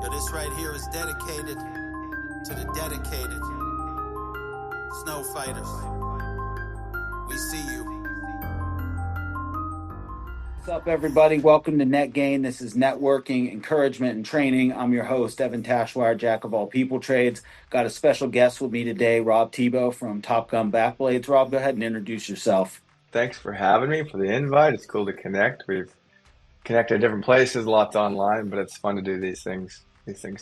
Yo, this right here is dedicated to the dedicated snow fighters. We see you. What's up, everybody? Welcome to Net Gain. This is networking, encouragement, and training. I'm your host, Evan Tashwire, jack of all people trades. Got a special guest with me today, Rob Thibault from Top Gun Backblades. Rob, go ahead and introduce yourself. Thanks for having me, for the invite. It's cool to connect. We've connected at different places, lots online, but it's fun to do these things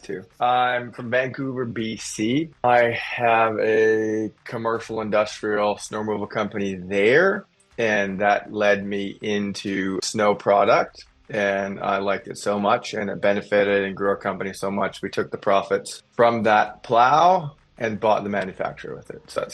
too. I'm from Vancouver, BC. I have a commercial industrial snow removal company there, and that led me into snow product. And I liked it so much, and it benefited and grew our company so much. We took the profits from that plow and bought the manufacturer with it. So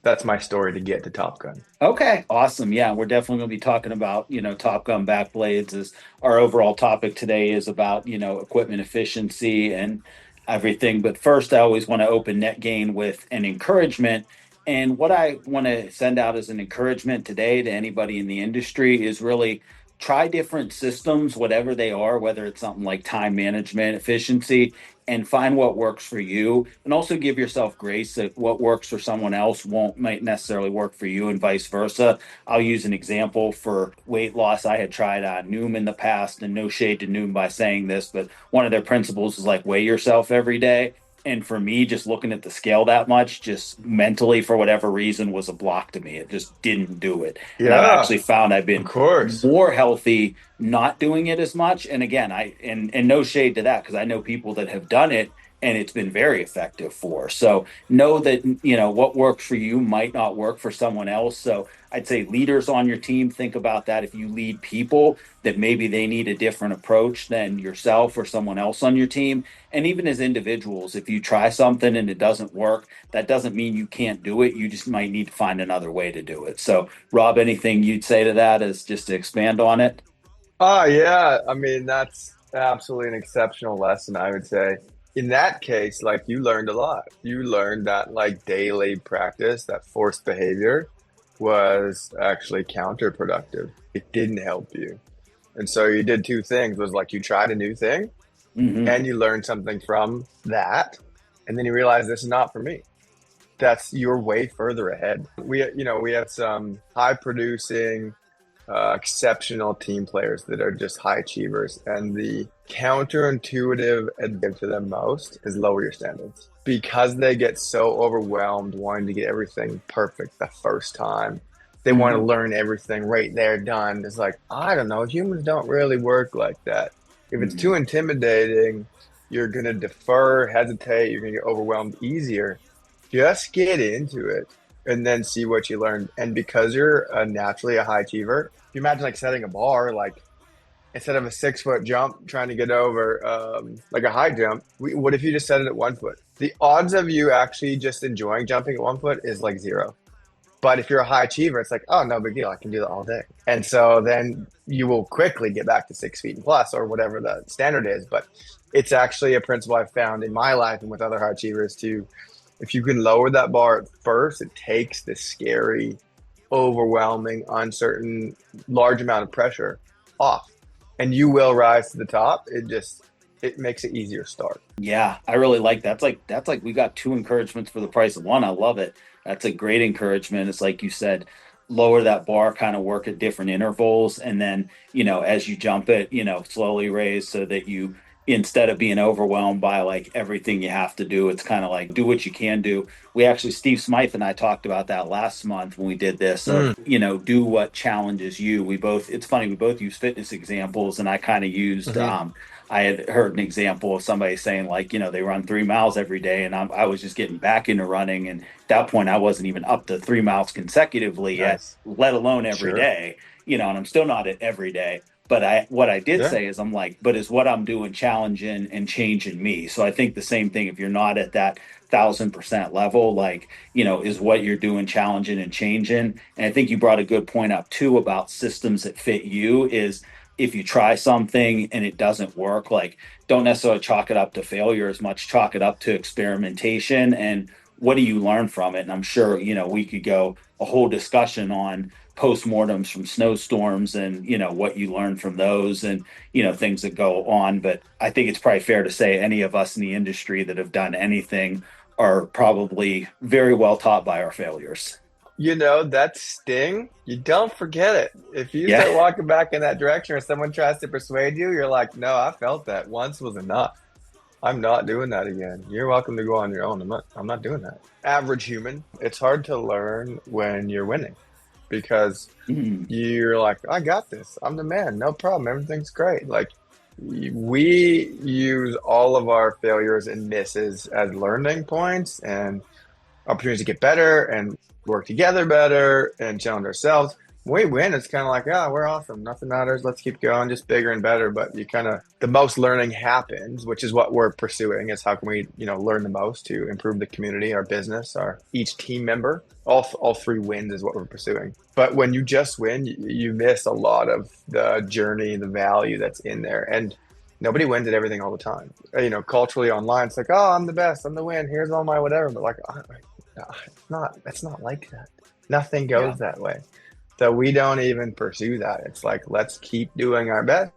that's my story to get to Top Gun. Okay, awesome. Yeah, we're definitely going to be talking about, Top Gun Backblades. As our overall topic today is about, equipment efficiency and everything. But first, I always want to open Net Gain with an encouragement. And what I want to send out as an encouragement today to anybody in the industry is really try different systems, whatever they are, whether it's something like time management, efficiency, and find what works for you. And also give yourself grace that what works for someone else might necessarily work for you, and vice versa. I'll use an example for weight loss. I had tried Noom in the past, and no shade to Noom by saying this, but one of their principles is like weigh yourself every day. And for me, just looking at the scale that much, just mentally, for whatever reason, was a block to me. It just didn't do it. And I've Yeah, actually found I've of been course. more healthy not doing it as much. And again, and no shade to that, because I know people that have done it and it's been very effective for. So know that, what works for you might not work for someone else. So I'd say leaders on your team, think about that. If you lead people, that maybe they need a different approach than yourself or someone else on your team. And even as individuals, if you try something and it doesn't work, that doesn't mean you can't do it. You just might need to find another way to do it. So, Rob, anything you'd say to that is just to expand on it? Oh, yeah. I mean, that's absolutely an exceptional lesson, I would say. In that case, like you learned a lot. You learned that like daily practice, that forced behavior was actually counterproductive. It didn't help you. And so you did two things was like you tried a new thing Hmm. and you learned something from that. And then you realize this is not for me. That's you're way further ahead. We have some high producing exceptional team players that are just high achievers. And the counterintuitive advice to them most is lower your standards because they get so overwhelmed wanting to get everything perfect the first time. They want to Hmm. learn everything right there, done. It's like, I don't know, humans don't really work like that. If it's too Hmm. intimidating, you're going to defer, hesitate, you're going to get overwhelmed easier. Just get into it and then see what you learn. And because you're naturally a high achiever, if you imagine like setting a bar, like instead of a 6 foot jump trying to get over like a high jump, what if you just set it at 1 foot? The odds of you actually just enjoying jumping at 1 foot is like zero. But if you're a high achiever, it's like, oh, no big deal. I can do that all day. And so then you will quickly get back to 6 feet and plus or whatever the standard is. But it's actually a principle I've found in my life and with other high achievers too. If you can lower that bar at first, it takes the scary, overwhelming, uncertain, large amount of pressure off. And you will rise to the top. It makes it easier to start. Yeah, I really like that. That's like we got two encouragements for the price of one. I love it. That's a great encouragement. It's like you said, lower that bar, kind of work at different intervals, and then as you jump it, slowly raise so that you instead of being overwhelmed by like everything you have to do, it's kind of like do what you can do. We actually, Steve Smythe and I talked about that last month when we did this Mm, of do what challenges you. We both, it's funny, we both use fitness examples, and I kind of used hmm I had heard an example of somebody saying like, they run 3 miles every day, and I was just getting back into running. And at that point, I wasn't even up to 3 miles consecutively yet, Nice. let alone every Sure. day, and I'm still not at every day. But what I did Yeah. say is I'm like, but is what I'm doing challenging and changing me? So I think the same thing, if you're not at that 1,000% level, like, is what you're doing challenging and changing. And I think you brought a good point up too about systems that fit you is if you try something and it doesn't work, like don't necessarily chalk it up to failure as much, chalk it up to experimentation and what do you learn from it. And I'm sure we could go a whole discussion on postmortems from snowstorms and, what you learn from those and, things that go on. But I think it's probably fair to say any of us in the industry that have done anything are probably very well taught by our failures. That sting, you don't forget it. If you Yeah. start walking back in that direction or someone tries to persuade you, you're like, no, I felt that once was enough. I'm not doing that again. You're welcome to go on your own. I'm not doing that. Average human, it's hard to learn when you're winning because you're like, I got this. I'm the man. No problem. Everything's great. Like we use all of our failures and misses as learning points and opportunities to get better and work together better and challenge ourselves. When we win, it's kind of like, we're awesome. Nothing matters. Let's keep going, just bigger and better. But the most learning happens, which is what we're pursuing, is how can we, learn the most to improve the community, our business, each team member. All three wins is what we're pursuing. But when you just win, you miss a lot of the journey, the value that's in there. And nobody wins at everything all the time. Culturally online, it's like, oh, I'm the best. I'm the win. Here's all my whatever. But like, it's not like that. Nothing goes that way. So we don't even pursue that. It's like, let's keep doing our best.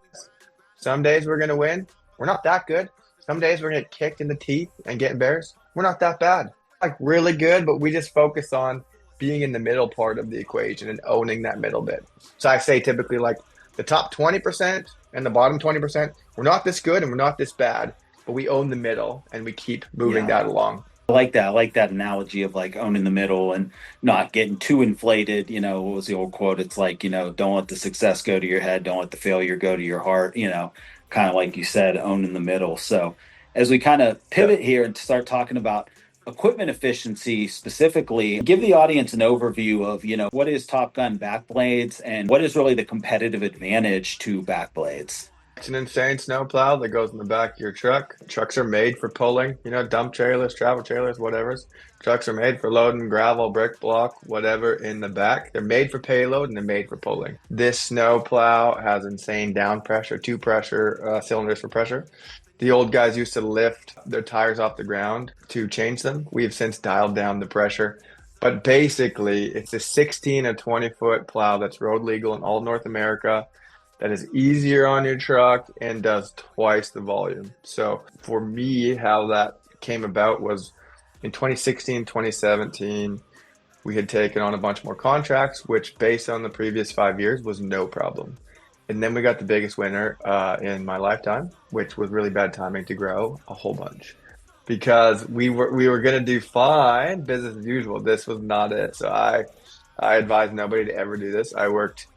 Some days we're going to win. We're not that good. Some days we're going to get kicked in the teeth and get embarrassed. We're not that bad. Like really good, but we just focus on being in the middle part of the equation and owning that middle bit. So I say typically like the top 20% and the bottom 20%, we're not this good and we're not this bad, but we own the middle and we keep moving that along. I like that. I like that analogy of like owning the middle and not getting too inflated. What was the old quote? It's like, don't let the success go to your head. Don't let the failure go to your heart, kind of like you said, owning the middle. So as we kind of pivot here and start talking about equipment efficiency specifically, give the audience an overview of, what is Top Gun backblades and what is really the competitive advantage to backblades? It's an insane snowplow that goes in the back of your truck. Trucks are made for pulling, dump trailers, travel trailers, whatever. Trucks are made for loading gravel, brick block, whatever in the back. They're made for payload and they're made for pulling. This snowplow has insane down pressure, two pressure cylinders for pressure. The old guys used to lift their tires off the ground to change them. We have since dialed down the pressure. But basically, it's a 16 or 20-foot plow that's road legal in all North America, that is easier on your truck and does twice the volume. So for me, how that came about was in 2016, 2017, we had taken on a bunch more contracts, which based on the previous 5 years was no problem. And then we got the biggest winner in my lifetime, which was really bad timing to grow a whole bunch. Because we were going to do fine, business as usual. This was not it. So I advise nobody to ever do this. I worked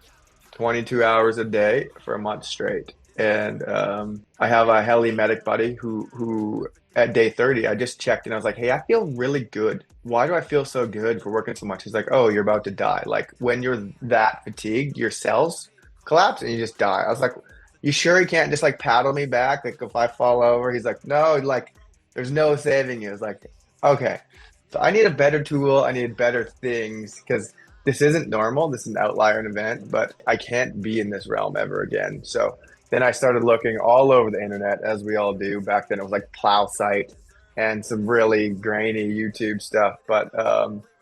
22 hours a day for a month straight. And I have a heli medic buddy who at day 30, I just checked and I was like, hey, I feel really good. Why do I feel so good for working so much? He's like, oh, you're about to die. Like when you're that fatigued, your cells collapse and you just die. I was like, you sure you can't just like paddle me back? Like if I fall over? He's like, no, like there's no saving you. I was like, okay. So I need a better tool. I need better things because this isn't normal. This is an outlier, an event, but I can't be in this realm ever again. So then I started looking all over the internet, as we all do. Back then it was like Plow Site and some really grainy YouTube stuff. But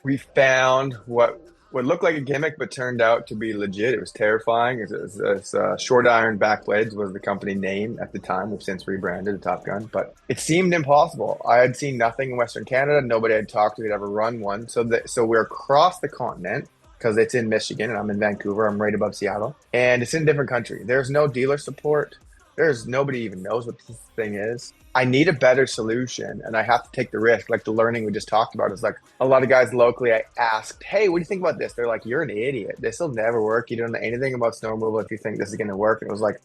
we found what looked like a gimmick, but turned out to be legit. It was terrifying. It's Short Iron Backblades was the company name at the time. We've since rebranded to Top Gun, but it seemed impossible. I had seen nothing in Western Canada. Nobody I'd talked to had ever run one. So we're across the continent because it's in Michigan and I'm in Vancouver. I'm right above Seattle, and it's in a different country. There's no dealer support. There's nobody even knows what this thing is. I need a better solution and I have to take the risk. Like the learning we just talked about is like a lot of guys locally, I asked, hey, what do you think about this? They're like, you're an idiot. This will never work. You don't know anything about snow removal if you think this is going to work. And it was like,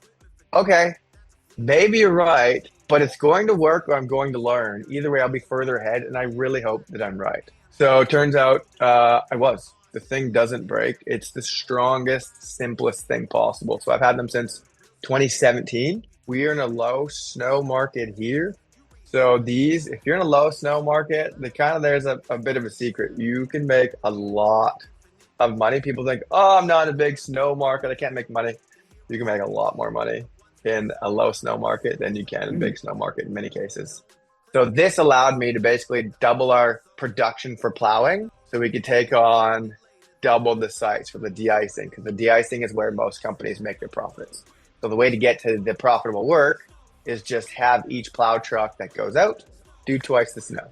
okay, maybe you're right, but it's going to work or I'm going to learn. Either way, I'll be further ahead and I really hope that I'm right. So it turns out I was. The thing doesn't break. It's the strongest, simplest thing possible. So I've had them since 2017. We are in a low snow market here. So these, if you're in a low snow market, there's a bit of a secret. You can make a lot of money. People think, oh, I'm not in a big snow market. I can't make money. You can make a lot more money in a low snow market than you can in a big snow market in many cases. So this allowed me to basically double our production for plowing. So we could take on doubled the size for the de-icing, because the de-icing is where most companies make their profits. So the way to get to the profitable work is just have each plow truck that goes out do twice the snow.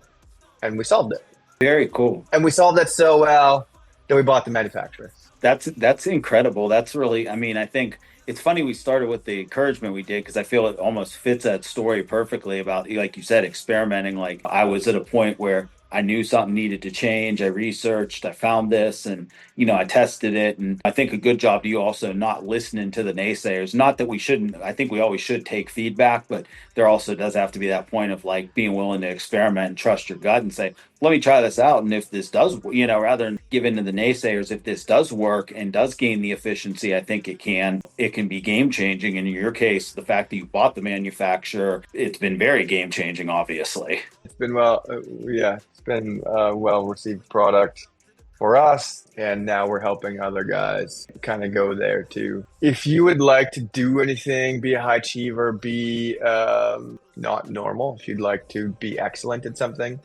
And we solved it. Very cool. And we solved it so well that we bought the manufacturer. That's incredible. That's really, I mean, I think it's funny we started with the encouragement we did because I feel it almost fits that story perfectly about, like you said, experimenting. Like I was at a point where I knew something needed to change. I researched, I found this, and I tested it. And I think a good job to you also not listening to the naysayers. Not that we shouldn't, I think we always should take feedback, but there also does have to be that point of like being willing to experiment and trust your gut and say, let me try this out. And if this does, rather than give in to the naysayers, if this does work and does gain the efficiency, I think it can be game changing. And in your case, the fact that you bought the manufacturer, it's been very game changing, obviously. It's been it's been a well received product for us. And now we're helping other guys kind of go there too. If you would like to do anything, be a high achiever, be not normal, if you'd like to be excellent at something,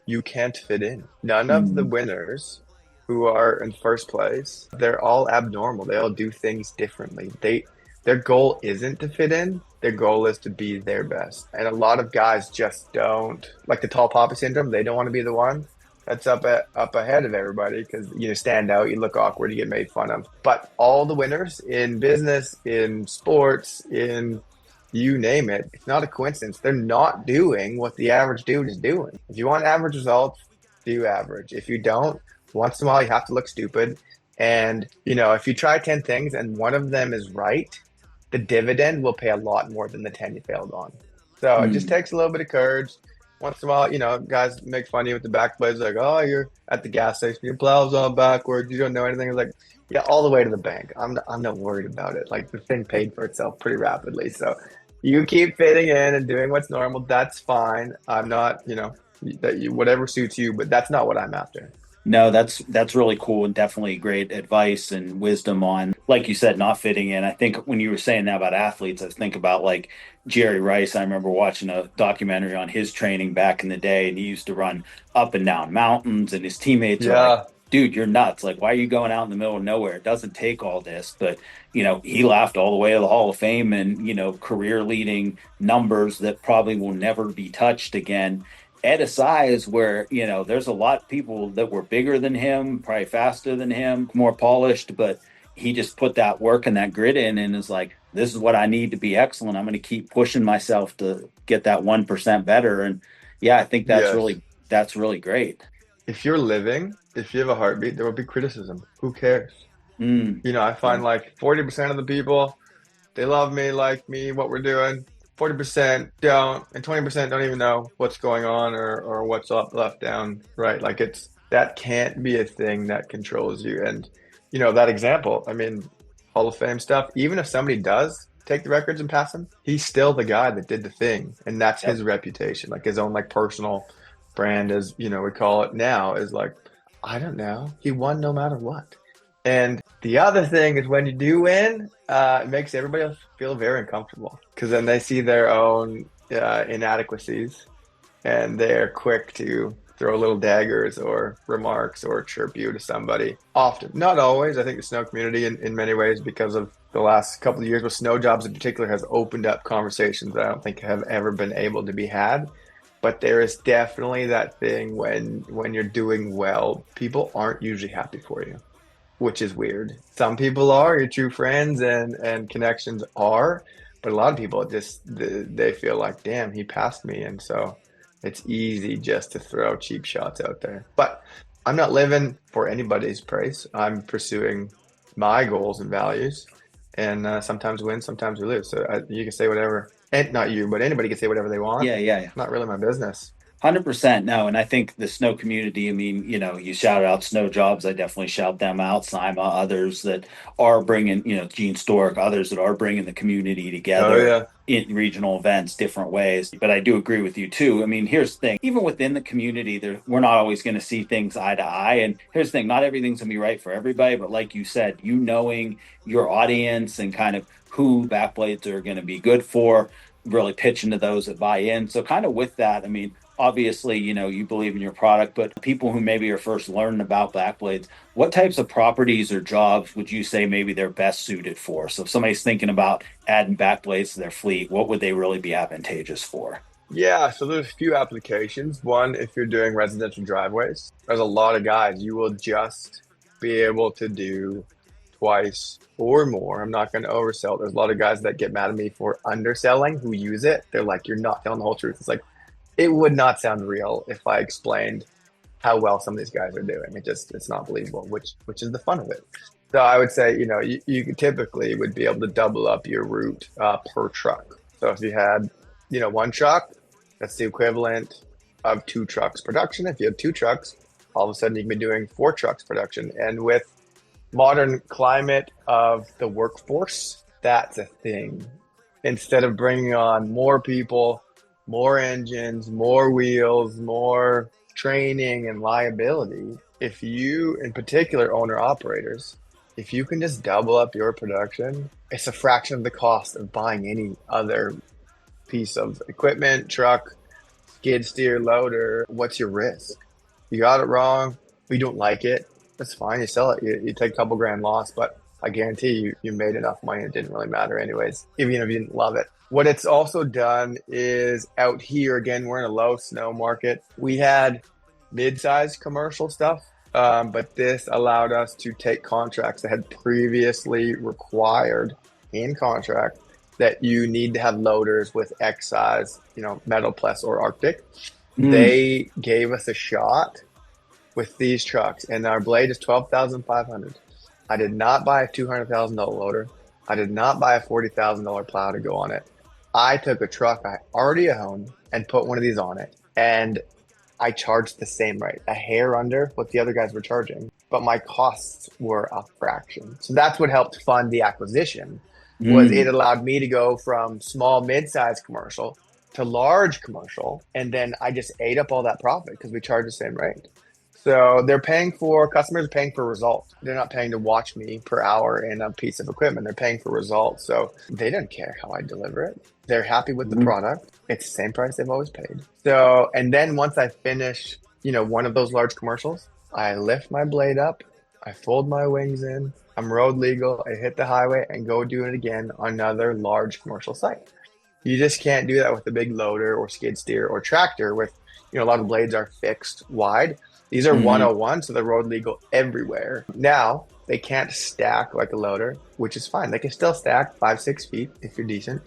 you can't fit in. None of the winners who are in first place, they're all abnormal. They all do things differently. Their goal isn't to fit in. Their goal is to be their best. And a lot of guys just don't, like the tall poppy syndrome, they don't want to be the one that's up ahead of everybody because you stand out, you look awkward, you get made fun of. But all the winners in business, in sports, in you name it, it's not a coincidence. They're not doing what the average dude is doing. If you want average results, do average. If you don't, once in a while you have to look stupid. And, if you try 10 things and one of them is right, the dividend will pay a lot more than the 10 you failed on. So it just takes a little bit of courage. Once in a while, guys make fun of you with the back blades, like, oh, you're at the gas station, your plow's on backwards, you don't know anything. It's like, yeah, all the way to the bank. I'm not worried about it. Like the thing paid for itself pretty rapidly. So you keep fitting in and doing what's normal. That's fine. I'm not, whatever suits you, but that's not what I'm after. No, that's really cool and definitely great advice and wisdom on, like you said, not fitting in. I think when you were saying that about athletes, I think about like Jerry Rice. I remember watching a documentary on his training back in the day, and he used to run up and down mountains, and his teammates are like, dude, you're nuts. Like, why are you going out in the middle of nowhere? It doesn't take all this. But, he laughed all the way to the Hall of Fame and, career leading numbers that probably will never be touched again at a size where, there's a lot of people that were bigger than him, probably faster than him, more polished, but he just put that work and that grit in and is like, this is what I need to be excellent. I'm going to keep pushing myself to get that 1% better. And yeah, I think that's really great. If you're living, if you have a heartbeat, there will be criticism. Who cares? I find like 40% of the people, they love me, like me, what we're doing. 40% don't, and 20% don't even know what's going on or what's up, left, down, right. Like that can't be a thing that controls you. And, that example, I mean, Hall of Fame stuff, even if somebody does take the records and pass him, he's still the guy that did the thing. And that's his reputation, like his own like personal brand, as, we call it now, is like, I don't know. He won no matter what. And the other thing is when you do win, it makes everybody else feel very uncomfortable because then they see their own inadequacies and they're quick to throw little daggers or remarks or chirp you to somebody. Often, not always. I think the snow community in many ways, because of the last couple of years with snow jobs in particular, has opened up conversations that I don't think have ever been able to be had. But there is definitely that thing when you're doing well, people aren't usually happy for you, which is weird. Some people are, your true friends and connections are, but a lot of people they feel like, damn, he passed me. And so it's easy just to throw cheap shots out there. But I'm not living for anybody's praise. I'm pursuing my goals and values, and sometimes win, sometimes we lose. So you can say whatever. And not you, but anybody can say whatever they want. Yeah. Not really my business. 100%. No. And I think the snow community, I mean, you shout out Snow Jobs. I definitely shout them out. Sima, others that are bringing, Gene Stork, others that are bringing the community together in regional events, different ways. But I do agree with you too. I mean, here's the thing, even within the community, we're not always going to see things eye to eye. And here's the thing, not everything's going to be right for everybody. But like you said, knowing your audience and kind of who backblades are going to be good for, really pitching to those that buy in. So kind of with that, I mean, obviously, you believe in your product, but people who maybe are first learning about back blades, what types of properties or jobs would you say maybe they're best suited for? So if somebody's thinking about adding back blades to their fleet, what would they really be advantageous for? Yeah, so there's a few applications. One, if you're doing residential driveways, there's a lot of guys you will just be able to do twice or more. I'm not going to oversell. There's a lot of guys that get mad at me for underselling who use it. They're like, you're not telling the whole truth. It's like, it would not sound real if I explained how well some of these guys are doing. It's not believable, which is the fun of it. So I would say, you typically would be able to double up your route per truck. So if you had, one truck, that's the equivalent of 2 trucks production. If you have 2 trucks, all of a sudden you can be doing 4 trucks production. And with modern climate of the workforce, that's a thing. Instead of bringing on more people, more engines, more wheels, more training and liability, if you, in particular, owner operators, if you can just double up your production, it's a fraction of the cost of buying any other piece of equipment, truck, skid steer, loader. What's your risk? You got it wrong. We don't like it. That's fine. You sell it. You take a couple grand loss, but I guarantee you made enough money. It didn't really matter anyways, even if you didn't love it. What it's also done is out here, again, we're in a low snow market. We had mid-sized commercial stuff, but this allowed us to take contracts that had previously required in contract that you need to have loaders with X size, Metal Plus or Arctic. They gave us a shot with these trucks, and our blade is $12,500. I did not buy a $200,000 loader. I did not buy a $40,000 plow to go on it. I took a truck I already owned and put one of these on it, and I charged the same rate, a hair under what the other guys were charging, but my costs were a fraction. So that's what helped fund the acquisition. Was it allowed me to go from small, mid-sized commercial to large commercial, and then I just ate up all that profit because we charge the same rate. So customers are paying for results. They're not paying to watch me per hour in a piece of equipment. They're paying for results. So they don't care how I deliver it. They're happy with the product. It's the same price they've always paid. So, and then once I finish, one of those large commercials, I lift my blade up, I fold my wings in, I'm road legal, I hit the highway and go do it again on another large commercial site. You just can't do that with a big loader or skid steer or tractor with, a lot of blades are fixed wide. These are 101, so they're road legal everywhere. Now, they can't stack like a loader, which is fine. They can still stack 5-6 feet if you're decent,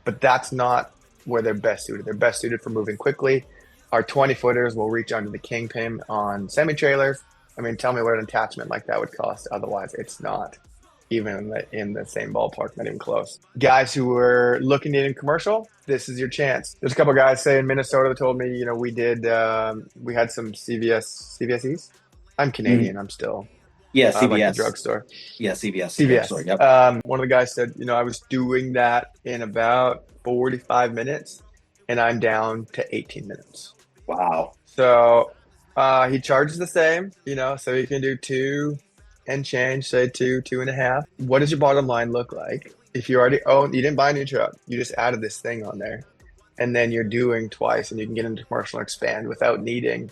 but that's not where they're best suited. They're best suited for moving quickly. Our 20-footers will reach under the kingpin on semi-trailers. I mean, tell me what an attachment like that would cost. Otherwise, it's not even in the same ballpark, not even close. Guys who were looking at in commercial, this is your chance. There's a couple guys, say in Minnesota, that told me, we had some CVSEs. I'm Canadian. I'm still CVS. like the drugstore. Yeah, CVS. CVS. Drugstore, yep. One of the guys said, I was doing that in about 45 minutes, and I'm down to 18 minutes. Wow. So he charges the same, so he can do 2 and change, say 2.5. What does your bottom line look like? If you already own, you didn't buy a new truck, you just added this thing on there, and then you're doing twice, and you can get into commercial and expand without needing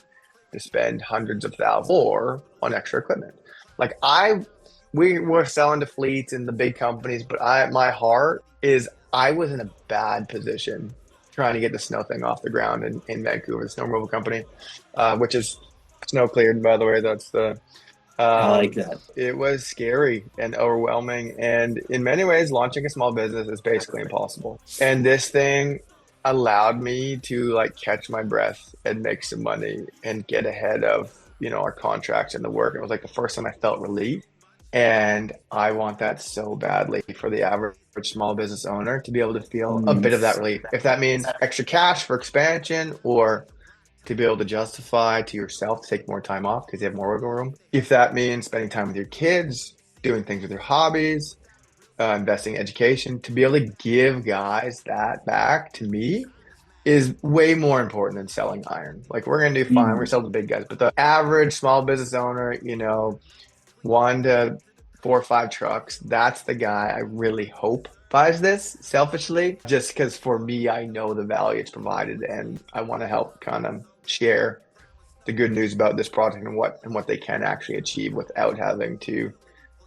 to spend hundreds of thousands or on extra equipment. Like we were selling to fleets and the big companies, but my heart is I was in a bad position trying to get the snow thing off the ground in Vancouver, the snow removal company, which is snow cleared, by the way. That's the I like that. It was scary and overwhelming, and in many ways, launching a small business is basically impossible. And this thing allowed me to catch my breath and make some money and get ahead of our contracts and the work. It was like the first time I felt relief, and I want that so badly for the average small business owner to be able to feel a bit of that relief. If that means extra cash for expansion, or to be able to justify to yourself to take more time off because you have more wiggle room. If that means spending time with your kids, doing things with your hobbies, investing in education, to be able to give guys that back to me is way more important than selling iron. We're going to do fine. We're selling to big guys, but the average small business owner, 1 to 4 or 5 trucks, that's the guy I really hope buys this selfishly, just because for me, I know the value it's provided, and I want to help kind of share the good news about this project and what they can actually achieve without having to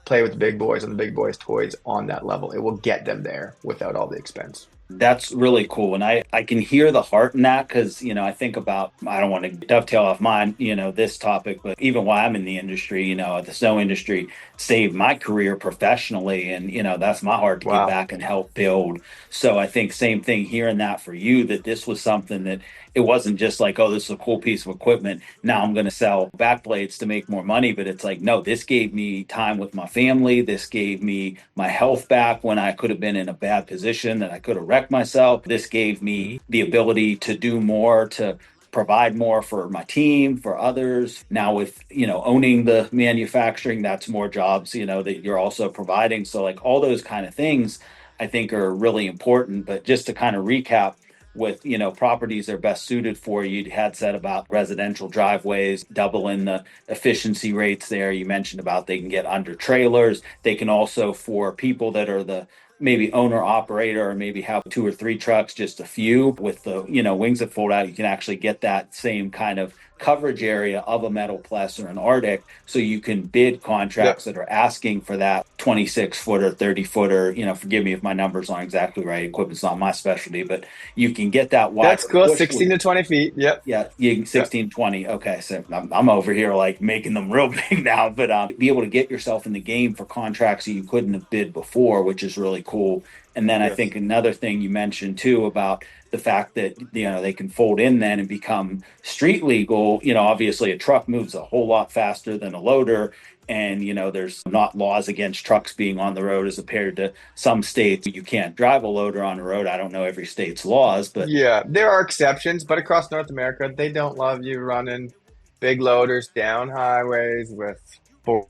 play with the big boys and the big boys' toys on that level. It will get them there without all the expense. That's really cool. And I can hear the heart in that because, I think about, I don't want to dovetail off mine, this topic, but even while I'm in the industry, the snow industry saved my career professionally. And, that's my heart to give Wow. back and help build. So I think same thing hearing that for you, that this was something that it wasn't just like, oh, this is a cool piece of equipment. Now I'm going to sell back blades to make more money. But it's like, no, this gave me time with my family. This gave me my health back when I could have been in a bad position that I could have wrecked myself. This gave me the ability to do more, to provide more for my team, for others. Now with, owning the manufacturing, that's more jobs, that you're also providing. So like all those kind of things I think are really important. But just to kind of recap, with properties that are best suited for you had said about residential driveways doubling the efficiency rates there. You mentioned about they can get under trailers. They can also, for people that are the maybe owner operator, or maybe have two or three trucks, just a few with the wings that fold out, you can actually get that same kind of coverage area of a Metal Plus or an Arctic, so you can bid contracts Yep. that are asking for that 26 footer, 30 footer. Forgive me if my numbers aren't exactly right, equipment's not my specialty, but you can get that That's wider cool. push 16 with, to 20 feet. Yep. yeah, you Yep. 16, 20. Okay, so I'm over here like making them real big now, but be able to get yourself in the game for contracts that you couldn't have bid before, which is really cool. And then I Yes. think another thing you mentioned too about the fact that they can fold in then and become street legal. Obviously a truck moves a whole lot faster than a loader, and there's not laws against trucks being on the road as compared to some states. You can't drive a loader on the road. I don't know every state's laws, but Yeah, there are exceptions, but across North America, they don't love you running big loaders down highways with four-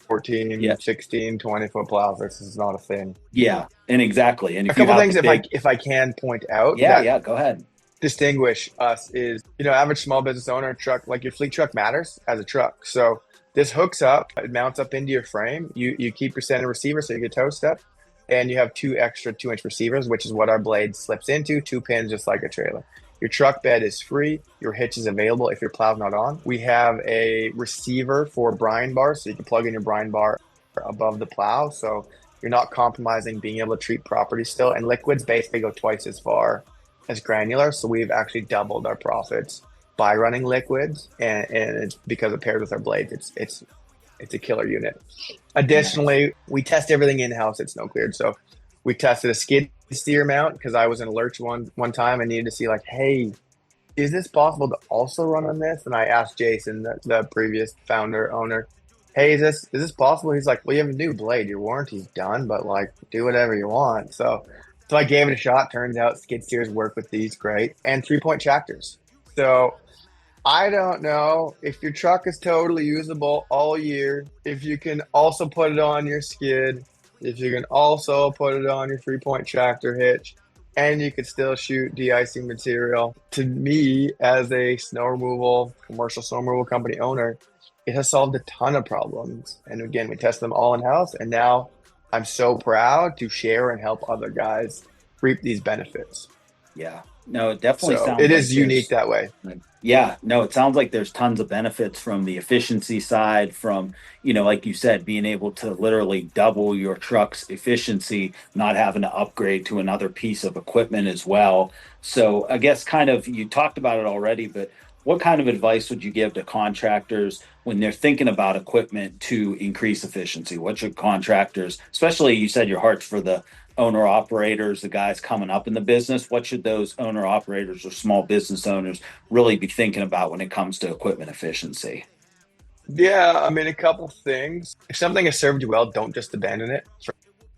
yeah, 14, 16, 20-foot plows. This is not a thing. yeah, and exactly. And A if you couple have the things, big, if I can point out yeah, that yeah, go ahead. distinguish us is, average small business owner truck, like your fleet truck matters as a truck. So this hooks up, it mounts up into your frame. You keep your center receiver so you get toe step, and you have two extra 2-inch receivers, which is what our blade slips into, two pins, just like a trailer. Your truck bed is free. Your hitch is available if your plow's not on. We have a receiver for brine bars, so you can plug in your brine bar above the plow. So you're not compromising being able to treat property still. And liquids basically go twice as far as granular. So we've actually doubled our profits by running liquids, and it's because it pairs with our blades. It's a killer unit. Nice. Additionally, we test everything in house. It's no cleared. So we tested a skid steer mount because I was in a lurch one time and needed to see like, hey, is this possible to also run on this? And I asked Jason, the previous founder owner, hey, is this possible? He's like, well, you have a new blade. Your warranty's done, but like, do whatever you want. So I gave it a shot. Turns out skid steers work with these great, and 3-point tractors. So I don't know if your truck is totally usable all year, if you can also put it on your skid, if you can also put it on your 3-point tractor hitch, and you could still shoot de-icing material. To me, as a commercial snow removal company owner, it has solved a ton of problems. And again, we test them all in house, and now I'm so proud to share and help other guys reap these benefits. Yeah. No, it definitely So sounds it like is unique there's, that way. yeah, no, it sounds like there's tons of benefits from the efficiency side, from, like you said, being able to literally double your truck's efficiency, not having to upgrade to another piece of equipment as well. So I guess kind of, you talked about it already, but what kind of advice would you give to contractors when they're thinking about equipment to increase efficiency? What should contractors, especially you said your heart's for the owner operators, the guys coming up in the business, what should those owner operators or small business owners really be thinking about when it comes to equipment efficiency? Yeah, I mean, a couple things. If something has served you well, don't just abandon it for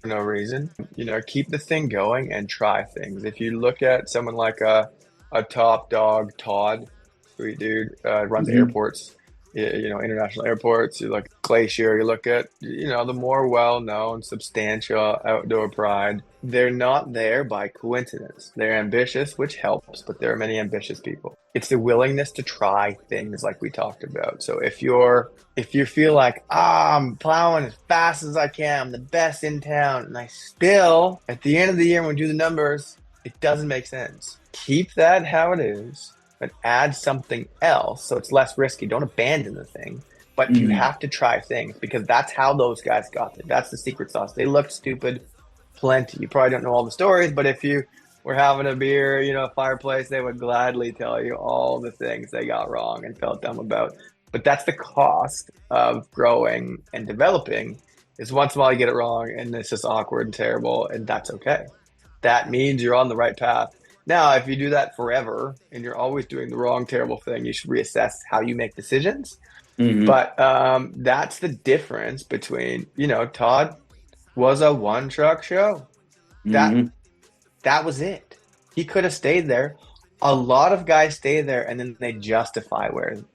no reason. Keep the thing going and try things. If you look at someone like a top dog, Todd, sweet dude, runs Hmm. airports, international airports. You look at Glacier, you look at, the more well-known, substantial outdoor pride. they're not there by coincidence. They're ambitious, which helps, but there are many ambitious people. It's the willingness to try things like we talked about. So if you feel like, I'm plowing as fast as I can, I'm the best in town, and I still, at the end of the year when we do the numbers, it doesn't make sense. Keep that how it is, but add something else so it's less risky. Don't abandon the thing. But you have to try things because that's how those guys got it. That's the secret sauce. They looked stupid plenty. You probably don't know all the stories, but if you were having a beer, a fireplace, they would gladly tell you all the things they got wrong and felt dumb about. But that's the cost of growing and developing is once in a while you get it wrong and it's just awkward and terrible, and that's okay. That means you're on the right path. Now, if you do that forever and you're always doing the wrong, terrible thing, you should reassess how you make decisions. But that's the difference between, Todd was a one truck show. That was it. He could have stayed there. A lot of guys stay there and then they justify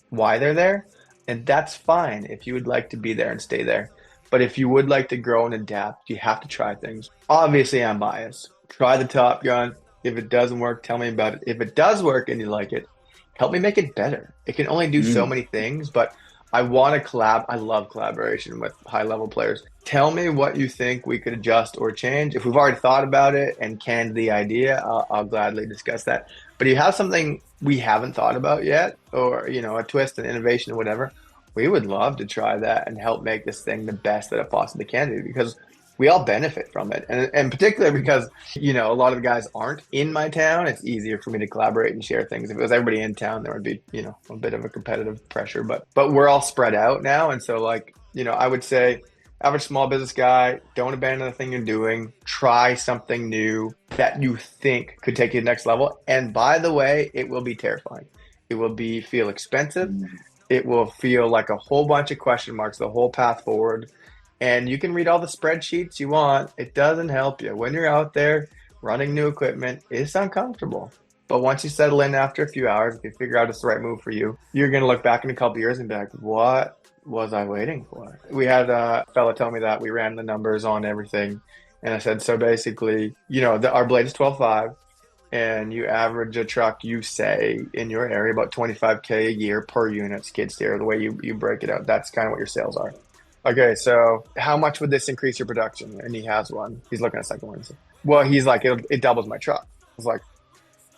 why they're there. And that's fine if you would like to be there and stay there. But if you would like to grow and adapt, you have to try things. Obviously, I'm biased. Try the Top Gun. If it doesn't work, tell me about it. If it does work and you like it, help me make it better. It can only do so many things, but I want to collab. I love collaboration with high-level players. Tell me what you think we could adjust or change. If we've already thought about it and canned the idea, I'll gladly discuss that. But if you have something we haven't thought about yet, or a twist, an innovation, or whatever, we would love to try that and help make this thing the best that it possibly can be, because we all benefit from it. And particularly because, a lot of the guys aren't in my town, it's easier for me to collaborate and share things. If it was everybody in town, there would be, a bit of a competitive pressure, but we're all spread out now. And so I would say average small business guy, don't abandon the thing you're doing. Try something new that you think could take you to the next level. And by the way, it will be terrifying. It will feel expensive. It will feel like a whole bunch of question marks, the whole path forward. And you can read all the spreadsheets you want. It doesn't help you. When you're out there running new equipment, it's uncomfortable. But once you settle in after a few hours, if you figure out it's the right move for you, you're going to look back in a couple of years and be like, what was I waiting for? We had a fella tell me that. We ran the numbers on everything. And I said, so basically, our blade is 12.5. And you average a truck, you say, in your area, about $25K a year per unit skid steer, the way you break it out. That's kind of what your sales are. Okay, so how much would this increase your production? And he has one. He's looking at a second one. Well, he's like, it doubles my truck. I was like,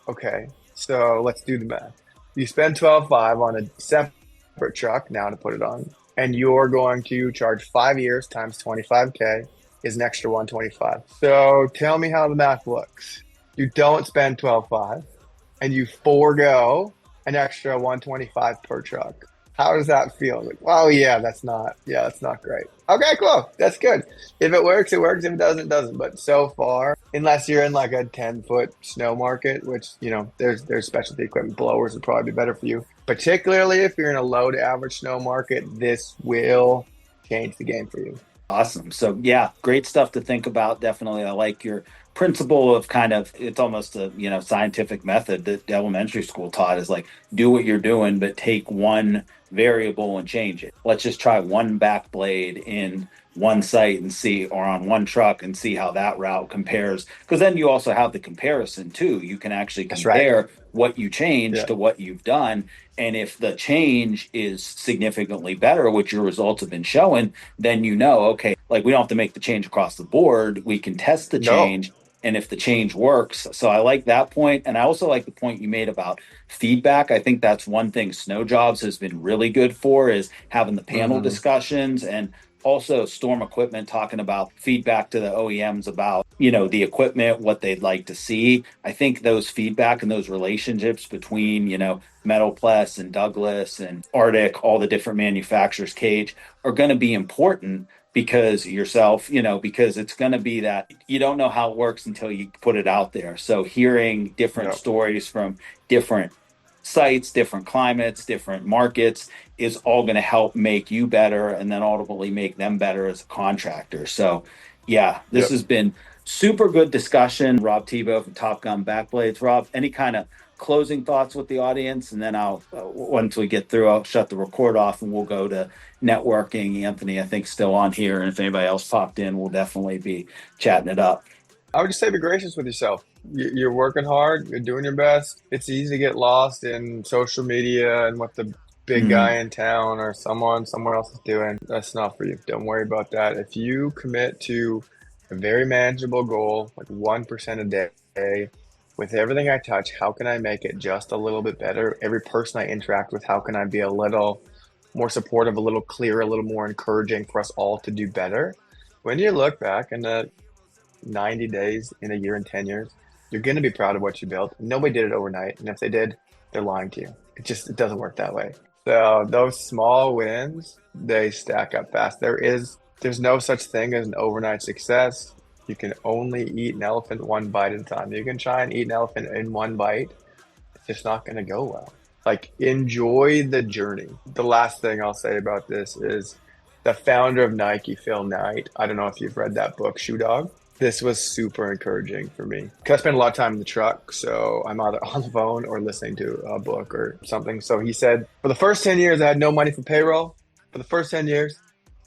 okay, so let's do the math. You spend 12.5 on a separate truck now to put it on, and you're going to charge 5 years times 25K is an extra 125. So tell me how the math looks. You don't spend 12.5 and you forego an extra 125 per truck. How does that feel? Like, well, that's not great. Okay, cool. That's good. If it works, it works. If it doesn't, it doesn't. But so far, unless you're in like a 10-foot snow market, which, there's specialty equipment, blowers would probably be better for you. Particularly if you're in a low to average snow market, this will change the game for you. Awesome. So yeah, great stuff to think about. Definitely. I like your principle of it's almost a, scientific method that elementary school taught is like, do what you're doing, but take one variable and change it. Let's just try one back blade in one site and see, or on one truck and see how that route compares. Because then you also have the comparison too. You can actually compare what you changed to what you've done. And if the change is significantly better, which your results have been showing, then okay, like we don't have to make the change across the board. We can test the change. And if the change works. So I like that point. And I also like the point you made about feedback. I think that's one thing Snow Jobs has been really good for, is having the panel discussions, and also Storm Equipment talking about feedback to the OEMs about, the equipment, what they'd like to see. I think those feedback and those relationships between, Metal Plus and Douglas and Arctic, all the different manufacturers, Cage, are going to be important. Because yourself, because it's going to be that you don't know how it works until you put it out there. So hearing different stories from different sites, different climates, different markets is all going to help make you better, and then ultimately make them better as a contractor. So yeah, this has been super good discussion. Rob Thibault from Top Gun Backblades. Rob, any kind of closing thoughts with the audience? And then once we get through, I'll shut the record off and we'll go to networking. Anthony, I think, still on here. And if anybody else popped in, we'll definitely be chatting it up. I would just say be gracious with yourself. You're working hard, you're doing your best. It's easy to get lost in social media and what the big guy Mm, in town or someone somewhere else is doing. That's not for you. Don't worry about that. If you commit to a very manageable goal, like 1% a day, with everything I touch, how can I make it just a little bit better? Every person I interact with, how can I be a little more supportive, a little clearer, a little more encouraging for us all to do better? When you look back in the 90 days, in a year, and 10 years, you're going to be proud of what you built. Nobody did it overnight. And if they did, they're lying to you. It doesn't work that way. So those small wins, they stack up fast. There's no such thing as an overnight success. You can only eat an elephant one bite at a time. You can try and eat an elephant in one bite. It's just not going to go well. Like, enjoy the journey. The last thing I'll say about this is the founder of Nike, Phil Knight. I don't know if you've read that book, Shoe Dog. This was super encouraging for me because I spend a lot of time in the truck. So I'm either on the phone or listening to a book or something. So he said, for the first 10 years, I had no money for payroll. For the first 10 years,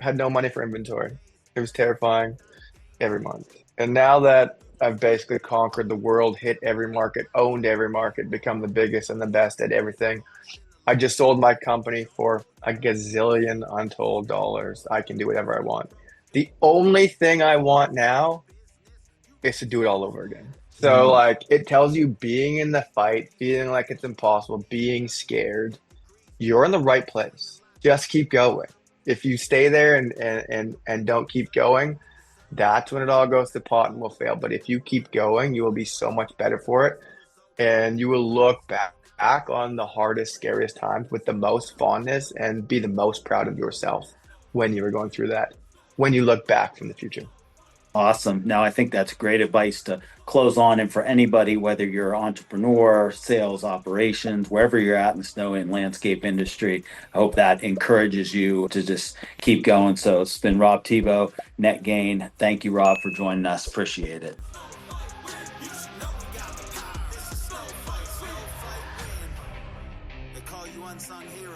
I had no money for inventory. It was terrifying every month. And now that I've basically conquered the world, hit every market, owned every market, become the biggest and the best at everything, I just sold my company for a gazillion untold dollars. I can do whatever I want. The only thing I want now is to do it all over again. So mm, like it tells you being in the fight, feeling like it's impossible, being scared, you're in the right place. Just keep going. If you stay there and don't keep going, that's when it all goes to pot and will fail. But if you keep going, you will be so much better for it. And you will look back on the hardest, scariest times with the most fondness and be the most proud of yourself when you were going through that, when you look back from the future. awesome. Now, I think that's great advice to close on. And for anybody, whether you're an entrepreneur, sales, operations, wherever you're at in the snow and landscape industry, I hope that encourages you to just keep going. So it's been Rob Thibault, Net Gain. Thank you, Rob, for joining us. Appreciate it. They call you unsung hero.